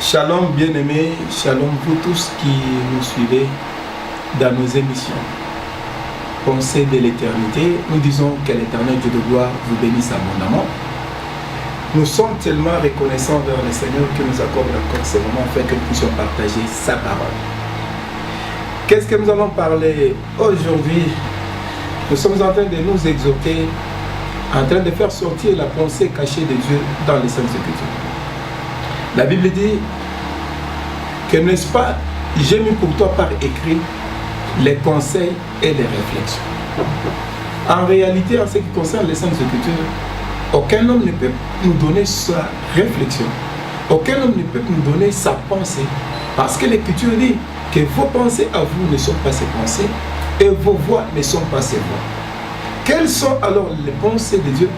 Shalom bien-aimés, shalom vous tous qui nous suivez dans nos émissions. Pensée de l'éternité, nous disons que l'éternel Dieu de gloire vous bénisse abondamment. Nous sommes tellement reconnaissants vers le Seigneur qui nous accorde encore ce moment afin que nous puissions partager sa parole. Qu'est-ce que nous allons parler aujourd'hui? Nous sommes en train de nous exhorter, en train de faire sortir la pensée cachée de Dieu dans les Saintes Écritures. La Bible dit que, n'est-ce pas, j'ai mis pour toi par écrit les conseils et les réflexions. En réalité, en ce qui concerne les Saintes Écritures, aucun homme ne peut nous donner sa réflexion. Aucun homme ne peut nous donner sa pensée. Parce que l'Écriture dit que vos pensées à vous ne sont pas ses pensées et vos voix ne sont pas ses voix. Quelles sont alors les pensées de Dieu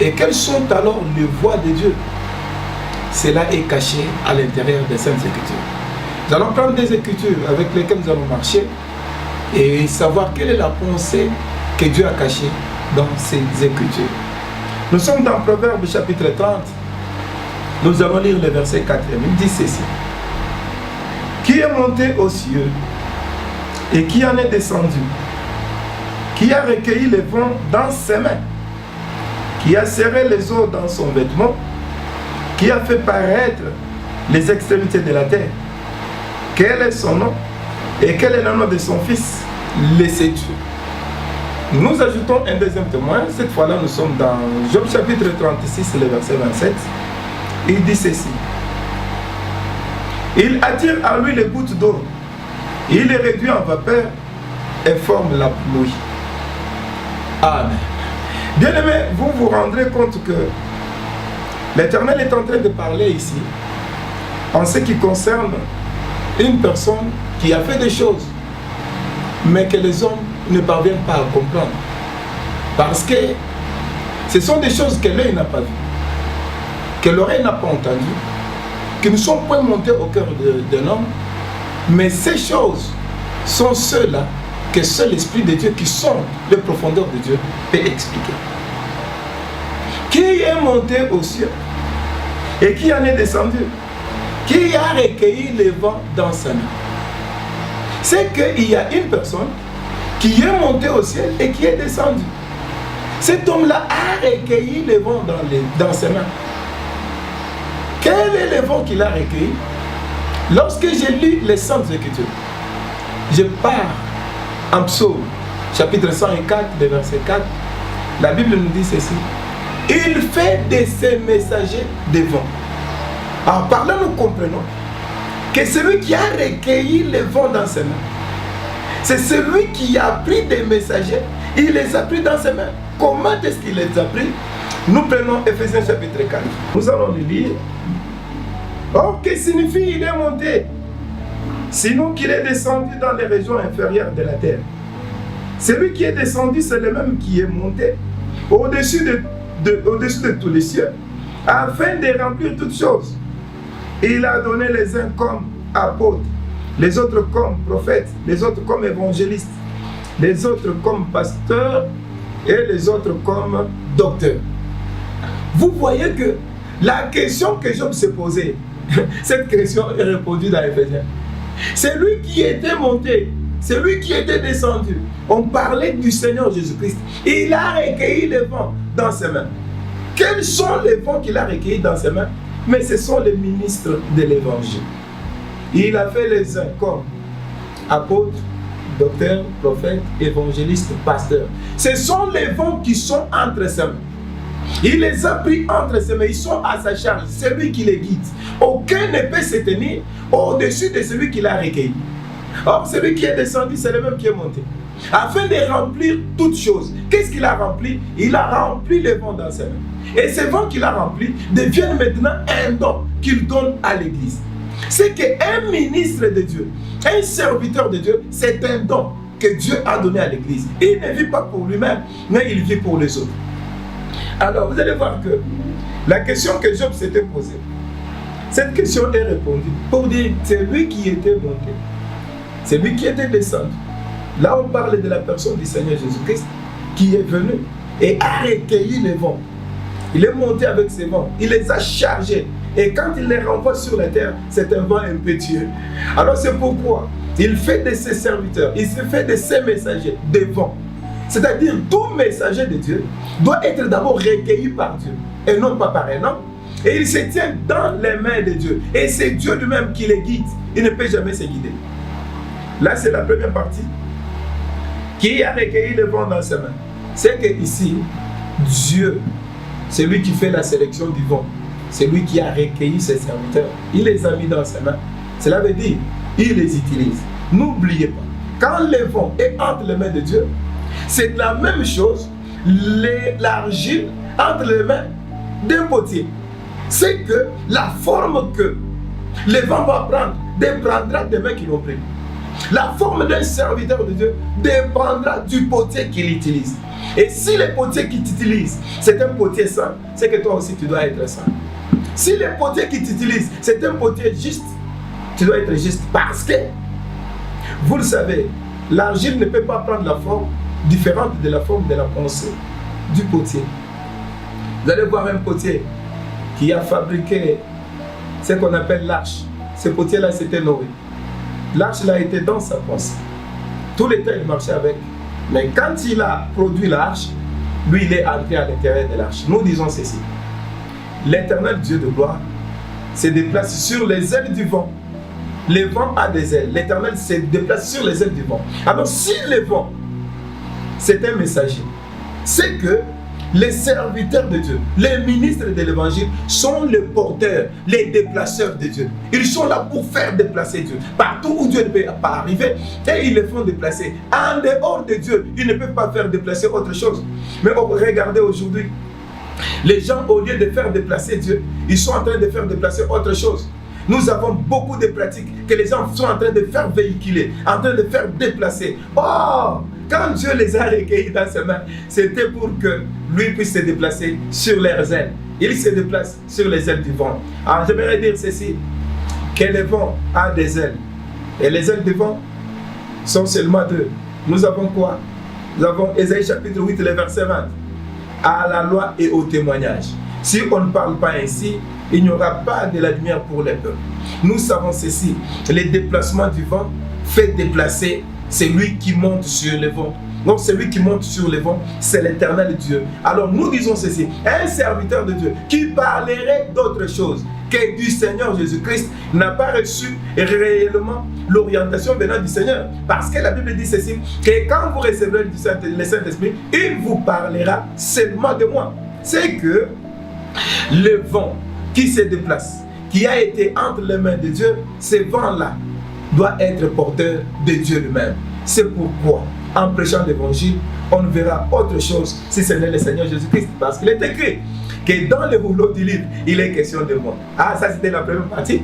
et quelles sont alors les voix de Dieu? Cela est caché à l'intérieur des Saintes Écritures. Nous allons prendre des Écritures avec lesquelles nous allons marcher et savoir quelle est la pensée que Dieu a cachée dans ces Écritures. Nous sommes dans Proverbe chapitre 30. Nous allons lire le verset 4. Il dit ceci. Qui est monté aux cieux et qui en est descendu? Qui a recueilli les vents dans ses mains? Qui a serré les eaux dans son vêtement? Qui a fait paraître les extrémités de la terre? Quel est son nom? Et quel est le nom de son fils? Le sais-tu? Nous ajoutons un deuxième témoin. Cette fois-là, nous sommes dans Job chapitre 36, le verset 27. Il dit ceci. Il attire à lui les gouttes d'eau. Il les réduit en vapeur et forme la pluie. Amen. Bien-aimés, vous vous rendrez compte que l'Éternel est en train de parler ici en ce qui concerne une personne qui a fait des choses, mais que les hommes ne parviennent pas à comprendre. Parce que ce sont des choses que l'œil n'a pas vues, que l'oreille n'a pas entendues, qui ne sont pas montées au cœur d'un homme, mais ces choses sont ceux-là que seul l'Esprit de Dieu, qui sont les profondeurs de Dieu, peut expliquer. Qui est monté aux cieux et qui en est descendu? Qui a recueilli les vents dans sa main? C'est qu'il y a une personne qui est montée au ciel et qui est descendue. Cet homme-là a recueilli les vents dans ses mains. Quel est le vent qu'il a recueilli? Lorsque j'ai lu les Saintes Écritures, je pars en Psaume, chapitre 104, verset 4, la Bible nous dit ceci. Il fait de ses messagers des vents. Alors par là, nous comprenons que celui qui a recueilli les vents dans ses mains, c'est celui qui a pris des messagers, il les a pris dans ses mains. Comment est-ce qu'il les a pris? Nous prenons Ephésiens chapitre 4. Nous allons le lire. Or, que signifie il est monté? Sinon qu'il est descendu dans les régions inférieures de la terre. Celui qui est descendu, c'est le même qui est monté au-dessus de tous les cieux, afin de remplir toutes choses. Il a donné les uns comme apôtres, les autres comme prophètes, les autres comme évangélistes, les autres comme pasteurs et les autres comme docteurs. Vous voyez que la question que Job s'est posée, cette question est répondue dans Éphésiens. C'est lui qui était monté, c'est lui qui était descendu. On parlait du Seigneur Jésus-Christ. Il a recueilli les vents dans ses mains. Quels sont les vents qu'il a recueillis dans ses mains? Mais ce sont les ministres de l'évangile. Il a fait les uns comme apôtres, docteurs, prophètes, évangélistes, pasteurs. Ce sont les vents qui sont entre ses mains. Il les a pris entre ses mains, ils sont à sa charge, c'est lui qui les guide. Aucun ne peut se tenir au-dessus de celui qui l'a recueilli. Or, celui qui est descendu, c'est le même qui est monté. Afin de remplir toutes choses. Qu'est-ce qu'il a rempli? Il a rempli les vents dans ses mains. Et ces vents qu'il a remplis deviennent maintenant un don qu'il donne à l'Église. C'est qu'un ministre de Dieu, un serviteur de Dieu, c'est un don que Dieu a donné à l'Église. Il ne vit pas pour lui-même, mais il vit pour les autres. Alors, vous allez voir que la question que Job s'était posée, cette question est répondue pour dire c'est lui qui était monté, c'est lui qui était descendu. Là, on parle de la personne du Seigneur Jésus-Christ qui est venu et a recueilli les vents. Il est monté avec ses vents, il les a chargés Et quand il les renvoie sur la terre, c'est un vent impétueux. Alors c'est pourquoi il fait de ses serviteurs, il se fait de ses messagers des vents. C'est-à-dire tout messager de Dieu doit être d'abord recueilli par Dieu et non pas par un homme. Et il se tient dans les mains de Dieu. Et c'est Dieu lui-même qui les guide. Il ne peut jamais se guider. Là, c'est la première partie. Qui a recueilli le vent dans ses mains? C'est que ici, Dieu, c'est lui qui fait la sélection du vent. C'est lui qui a recueilli ses serviteurs. Il les a mis dans ses mains. Cela veut dire, il les utilise. N'oubliez pas, quand le vent est entre les mains de Dieu, c'est la même chose, l'argile entre les mains d'un potier. C'est que la forme que le vent va prendre dépendra des mains qui l'ont pris. La forme d'un serviteur de Dieu dépendra du potier qu'il utilise. Et si le potier qui t'utilise, c'est un potier saint, c'est que toi aussi tu dois être saint. Si le potier qui t'utilise, c'est un potier juste, tu dois être juste. Parce que, vous le savez, l'argile ne peut pas prendre la forme différente de la forme de la pensée du potier. Vous allez voir un potier qui a fabriqué ce qu'on appelle l'arche. Ce potier-là, c'était Noé. L'arche là était dans sa pensée. Tout le temps, il marchait avec. Mais quand il a produit l'arche, lui, il est entré à l'intérieur de l'arche. Nous disons ceci. L'éternel Dieu de gloire se déplace sur les ailes du vent. Le vent a des ailes. L'éternel se déplace sur les ailes du vent. Alors, si le vent, c'est un messager, c'est que les serviteurs de Dieu, les ministres de l'évangile sont les porteurs, les déplaceurs de Dieu. Ils sont là pour faire déplacer Dieu. Partout où Dieu ne peut pas arriver, et ils le font déplacer. En dehors de Dieu, ils ne peuvent pas faire déplacer autre chose. Mais regardez aujourd'hui, les gens, au lieu de faire déplacer Dieu, ils sont en train de faire déplacer autre chose. Nous avons beaucoup de pratiques que les gens sont en train de faire véhiculer, en train de faire déplacer. Oh! Quand Dieu les a recueillis dans ses mains, c'était pour que lui puisse se déplacer sur leurs ailes. Il se déplace sur les ailes du vent. Alors j'aimerais dire ceci, que le vent a des ailes. Et les ailes du vent sont seulement deux. Nous avons quoi? Nous avons Ésaïe chapitre 8, le verset 20. À la loi et au témoignage. Si on ne parle pas ainsi, il n'y aura pas de la lumière pour les peuples. Nous savons ceci, les déplacements du vent fait déplacer. C'est lui qui monte sur le vent. Donc celui qui monte sur le vent, c'est l'Éternel Dieu. Alors nous disons ceci, un serviteur de Dieu qui parlerait d'autre chose que du Seigneur Jésus-Christ n'a pas reçu réellement l'orientation venant du Seigneur. Parce que la Bible dit ceci, que quand vous recevrez le Saint-Esprit, il vous parlera seulement de moi. C'est que le vent qui se déplace, qui a été entre les mains de Dieu, ce vent-là doit être porteur de Dieu lui-même. C'est pourquoi, en prêchant l'évangile, on ne verra autre chose si ce n'est le Seigneur Jésus-Christ. Parce qu'il est écrit que dans le rouleau du livre, il est question de moi. Ah, ça c'était la première partie.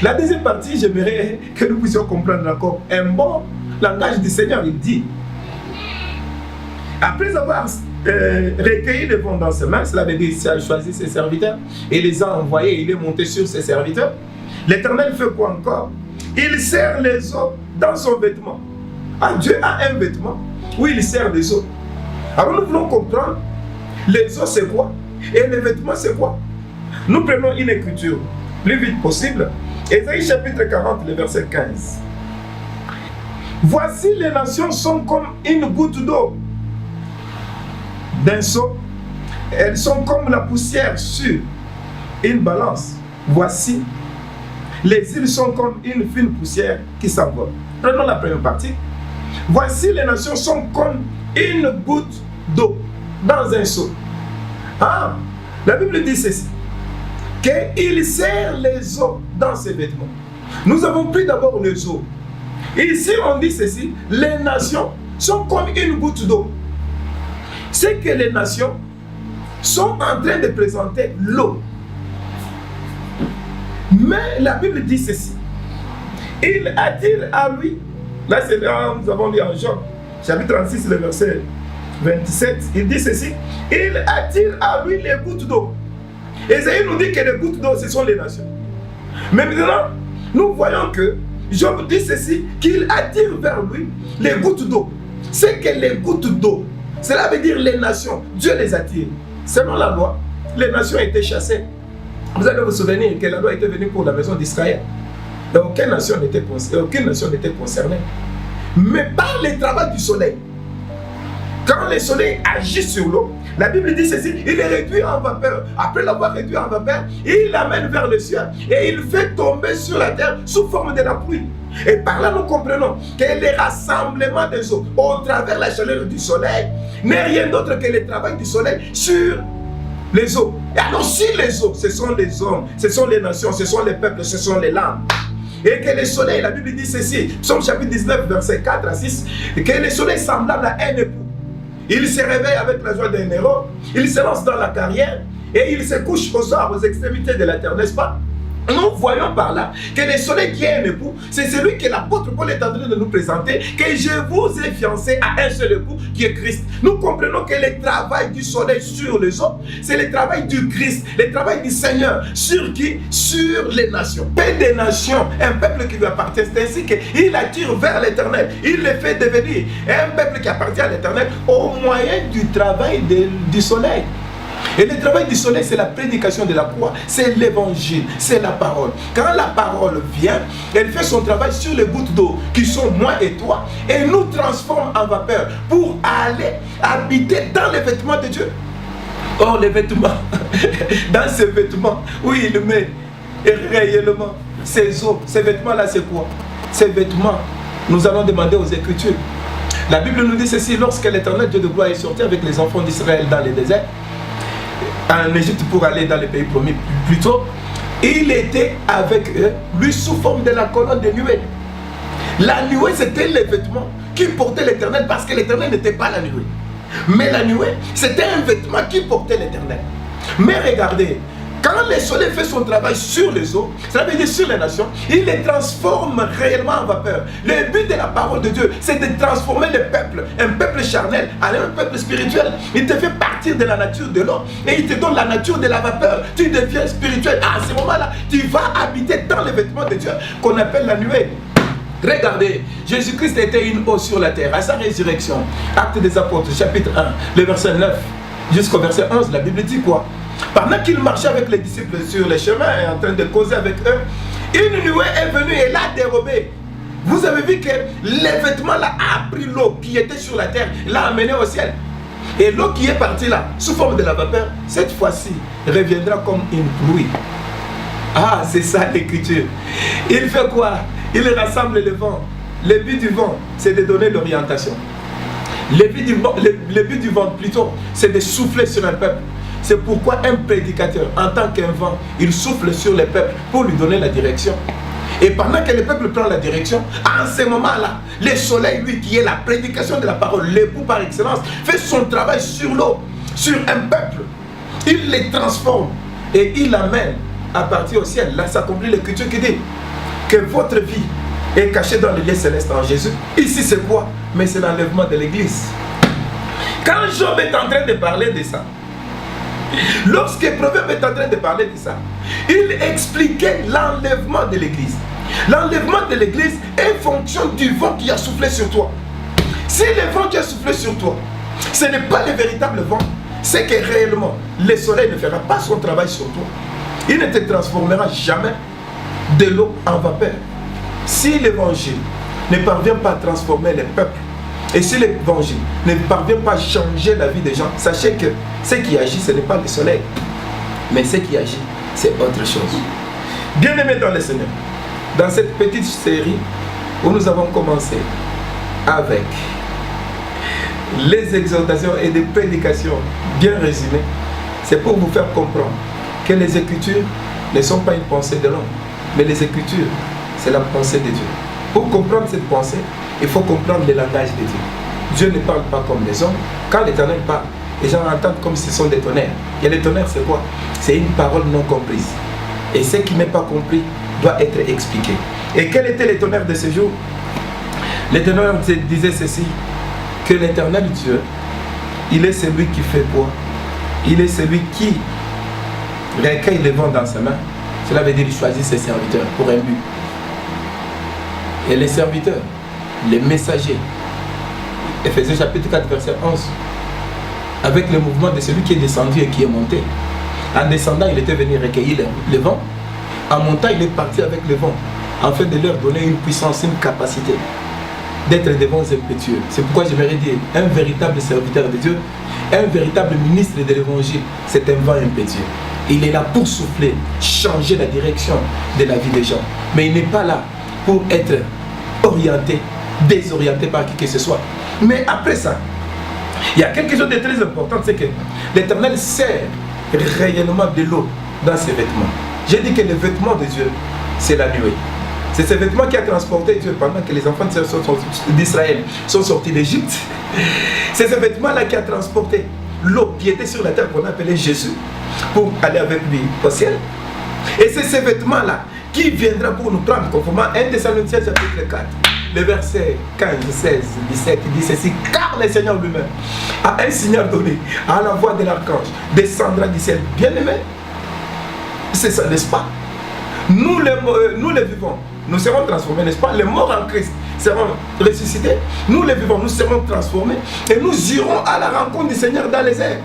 La deuxième partie, j'aimerais que nous puissions comprendre encore un bon langage du Seigneur. Il dit, après avoir recueilli le vent dans ses mains, cela veut dire qu'il a choisi ses serviteurs et les a envoyés, il est monté sur ses serviteurs. L'Éternel fait quoi encore? Il serre les eaux dans son vêtement. Ah, Dieu a un vêtement où il serre les eaux. Alors nous voulons comprendre, les eaux c'est quoi? Et les vêtements c'est quoi? Nous prenons une écriture plus vite possible. Ésaïe chapitre 40, le verset 15. Voici les nations sont comme une goutte d'eau d'un seau. Elles sont comme la poussière sur une balance. Voici les îles sont comme une fine poussière qui s'envole. Prenons la première partie. Voici les nations sont comme une goutte d'eau dans un seau. Ah, la Bible dit ceci, qu'il serre les eaux dans ses vêtements. Nous avons pris d'abord les eaux. Et ici on dit ceci, les nations sont comme une goutte d'eau. C'est que les nations sont en train de présenter l'eau. Mais la Bible dit ceci. Il attire à lui, là c'est là nous avons lu en Jean, chapitre 36, le verset 27, il dit ceci, il attire à lui les gouttes d'eau. Ésaïe nous dit que les gouttes d'eau, ce sont les nations. Mais maintenant, nous voyons que Job dit ceci, qu'il attire vers lui les gouttes d'eau. C'est que les gouttes d'eau, cela veut dire les nations, Dieu les attire. Selon la loi, les nations étaient chassées. Vous allez vous souvenir que la loi était venue pour la maison d'Israël. Aucune nation n'était concernée. Mais par le travail du soleil, quand le soleil agit sur l'eau, la Bible dit ceci, il est réduit en vapeur. Après l'avoir réduit en vapeur, il l'amène vers le ciel et il fait tomber sur la terre sous forme de la pluie. Et par là, nous comprenons que le rassemblement des eaux au travers la chaleur du soleil n'est rien d'autre que le travail du soleil sur les eaux. Et alors, si les eaux, ce sont les hommes, ce sont les nations, ce sont les peuples, ce sont les langues, et que le soleil, la Bible dit ceci, Psaume chapitre 19, verset 4 à 6, que le soleil semblable à un époux. Il se réveille avec la joie d'un héros, il se lance dans la carrière et il se couche aux extrémités de la terre, n'est-ce pas? Nous voyons par là que le soleil qui est un époux, c'est celui que l'apôtre Paul est en train de nous présenter, que je vous ai fiancé à un seul époux qui est Christ. Nous comprenons que le travail du soleil sur les hommes, c'est le travail du Christ, le travail du Seigneur. Sur qui? Sur les nations. Peu des nations, un peuple qui lui appartient. C'est ainsi qu'il attire vers l'éternel. Il les fait devenir un peuple qui appartient à l'éternel au moyen du travail du soleil. Et le travail du soleil, c'est la prédication de la croix, c'est l'évangile, c'est la parole. Quand la parole vient, elle fait son travail sur les gouttes d'eau qui sont moi et toi et nous transforme en vapeur pour aller habiter dans les vêtements de Dieu. Or, les vêtements, dans ces vêtements, où il met réellement ces eaux, ces vêtements-là, c'est quoi? Ces vêtements, nous allons demander aux Écritures. La Bible nous dit ceci, lorsque l'Éternel Dieu de gloire est sorti avec les enfants d'Israël dans les déserts, en Égypte pour aller dans les pays promis plus tôt, il était avec eux, lui sous forme de la colonne de nuée. La nuée, c'était les vêtements qui portaient l'Éternel parce que l'Éternel n'était pas la nuée. Mais la nuée, c'était un vêtement qui portait l'Éternel. Mais regardez, quand le soleil fait son travail sur les eaux, cela veut dire sur les nations, il les transforme réellement en vapeur. Le but de la parole de Dieu, c'est de transformer le peuple, un peuple charnel, en un peuple spirituel. Il te fait partir de la nature de l'eau et il te donne la nature de la vapeur. Tu deviens spirituel. À ce moment-là, tu vas habiter dans les vêtements de Dieu qu'on appelle la nuée. Regardez, Jésus-Christ était une eau sur la terre. À sa résurrection, Actes des Apôtres, chapitre 1, le verset 9 jusqu'au verset 11, la Bible dit quoi? Pendant qu'il marchait avec les disciples sur les chemins et en train de causer avec eux, une nuée est venue et l'a dérobé. Vous avez vu que les vêtements là a pris l'eau qui était sur la terre, l'a amené au ciel. Et l'eau qui est partie là, sous forme de la vapeur, cette fois-ci, reviendra comme une pluie. Ah, c'est ça l'écriture. Il fait quoi? Il rassemble le vent. Le but du vent, c'est de donner l'orientation. Le but du vent, plutôt, c'est de souffler sur un peuple. C'est pourquoi un prédicateur, en tant qu'un vent, il souffle sur le peuple pour lui donner la direction. Et pendant que le peuple prend la direction, en ce moment-là, le soleil, lui, qui est la prédication de la parole, l'époux par excellence, fait son travail sur l'eau, sur un peuple. Il les transforme et il l'amène à partir au ciel. Là s'accomplit l'écriture qui dit que votre vie est cachée dans le lieu céleste en Jésus. Ici, c'est quoi? Mais c'est l'enlèvement de l'église. Quand Job est en train de parler de ça, lorsque Proverbe est en train de parler de ça, il expliquait l'enlèvement de l'église. L'enlèvement de l'église est fonction du vent qui a soufflé sur toi. Si le vent qui a soufflé sur toi, ce n'est pas le véritable vent, c'est que réellement, le soleil ne fera pas son travail sur toi. Il ne te transformera jamais de l'eau en vapeur. Si l'évangile ne parvient pas à transformer les peuples, et si l'évangile ne parvient pas à changer la vie des gens, sachez que ce qui agit, ce n'est pas le soleil, mais ce qui agit, c'est autre chose. Bien-aimés dans le Seigneur, dans cette petite série où nous avons commencé avec les exhortations et des prédications bien résumées, c'est pour vous faire comprendre que les Écritures ne sont pas une pensée de l'homme, mais les Écritures, c'est la pensée de Dieu. Pour comprendre cette pensée, il faut comprendre le langage de Dieu. Dieu ne parle pas comme les hommes. Quand l'Éternel parle, les gens entendent comme si ce sont des tonnerres. Et les tonnerres, c'est quoi? C'est une parole non comprise. Et ce qui n'est pas compris doit être expliqué. Et quel était le tonnerre de ce jour? L'Éternel disait ceci, que l'Éternel Dieu, il est celui qui fait quoi? Il est celui qui recueille le vent dans sa main. Cela veut dire qu'il choisit ses serviteurs pour un but. Et les serviteurs, les messagers, Ephésiens chapitre 4 verset 11, avec le mouvement de celui qui est descendu et qui est monté. En descendant, il était venu recueillir le vent. En montant, il est parti avec le vent, afin de leur donner une puissance, une capacité d'être des vents impétueux. C'est pourquoi j'aimerais dire, un véritable serviteur de Dieu, un véritable ministre de l'évangile, c'est un vent impétueux. Il est là pour souffler, changer la direction de la vie des gens. Mais il n'est pas là pour être orienté, désorienté par qui que ce soit. Mais après ça, il y a quelque chose de très important, c'est que l'Éternel sert réellement de l'eau dans ses vêtements. J'ai dit que les vêtements de Dieu, c'est la nuée. C'est ces vêtements qui a transporté Dieu pendant que les enfants d'Israël sont sortis d'Égypte. C'est ces vêtements-là qui a transporté l'eau qui était sur la terre qu'on appelait Jésus pour aller avec lui au ciel. Et c'est ces vêtements-là qui viendra pour nous prendre conformément à 1 Thessaloniciens chapitre 4. Le verset 15, 16, 17, il dit ceci: car le Seigneur lui-même a un signal donné à la voix de l'archange, descendra du ciel. Bien-aimé, c'est ça, n'est-ce pas? Nous les vivants, nous serons transformés, n'est-ce pas? Les morts en Christ seront ressuscités. Nous les vivants, nous serons transformés et nous irons à la rencontre du Seigneur dans les airs.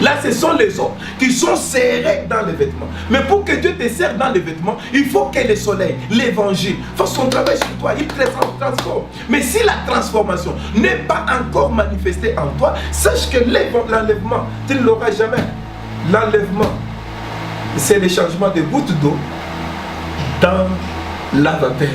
Là, ce sont les hommes qui sont serrés dans les vêtements. Mais pour que Dieu te serre dans les vêtements, il faut que le soleil, l'évangile, fasse son travail sur toi. Il te transforme. Mais si la transformation n'est pas encore manifestée en toi, sache que l'enlèvement, tu ne l'auras jamais. L'enlèvement, c'est le changement de gouttes d'eau dans la vapeur.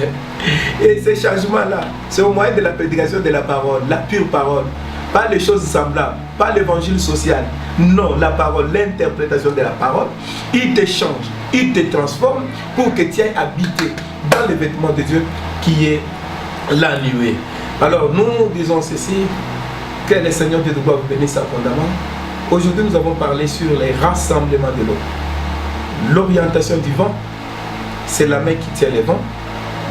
Et ce changement-là, c'est au moyen de la prédication de la parole, la pure parole. Pas les choses semblables, pas l'évangile social. Non, la parole, l'interprétation de la parole, il te change, il te transforme pour que tu ailles habiter dans les vêtements de Dieu qui est la nuée. Alors nous disons ceci, que le Seigneur Dieu de gloire vous bénisse abondamment. Aujourd'hui nous avons parlé sur les rassemblements de l'eau. L'orientation du vent, c'est la main qui tient les vents.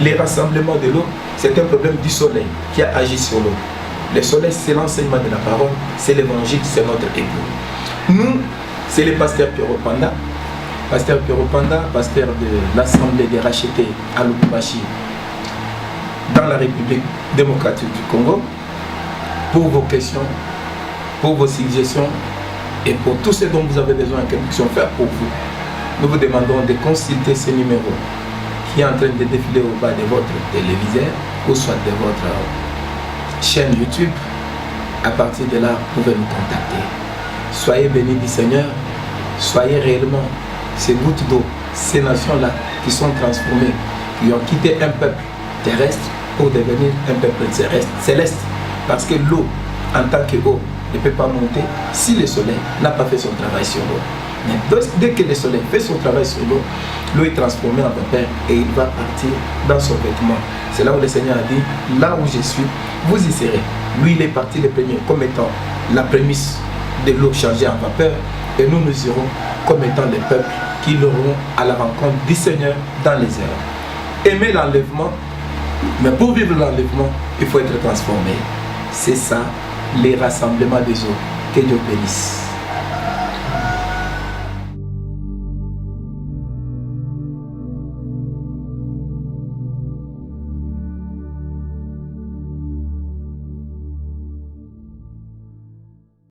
Les rassemblements de l'eau, c'est un problème du soleil qui a agi sur l'eau. Le soleil, c'est l'enseignement de la parole, c'est l'évangile, c'est notre époux. Nous, c'est le pasteur Pierrot Panda. Pasteur Pierrot Panda, pasteur de l'Assemblée des rachetés à Lubumbashi, dans la République démocratique du Congo. Pour vos questions, pour vos suggestions et pour tout ce dont vous avez besoin que nous puissions faire pour vous, nous vous demandons de consulter ce numéro qui est en train de défiler au bas de votre téléviseur ou soit de votre chaîne YouTube. À partir de là, vous pouvez nous contacter. Soyez bénis du Seigneur, soyez réellement ces gouttes d'eau, ces nations-là qui sont transformées, qui ont quitté un peuple terrestre pour devenir un peuple céleste. Parce que l'eau, en tant qu'eau, ne peut pas monter si le soleil n'a pas fait son travail sur l'eau. Mais dès que le soleil fait son travail sur l'eau, l'eau est transformée en vapeur et il va partir dans son vêtement. C'est là où le Seigneur a dit, là où je suis, vous y serez. Lui, il est parti le premier comme étant la prémisse de l'eau changée en vapeur et nous irons comme étant les peuples qui l'auront à la rencontre du Seigneur dans les airs. Aimer l'enlèvement, mais pour vivre l'enlèvement, il faut être transformé. C'est ça, les rassemblements des eaux. Que Dieu bénisse.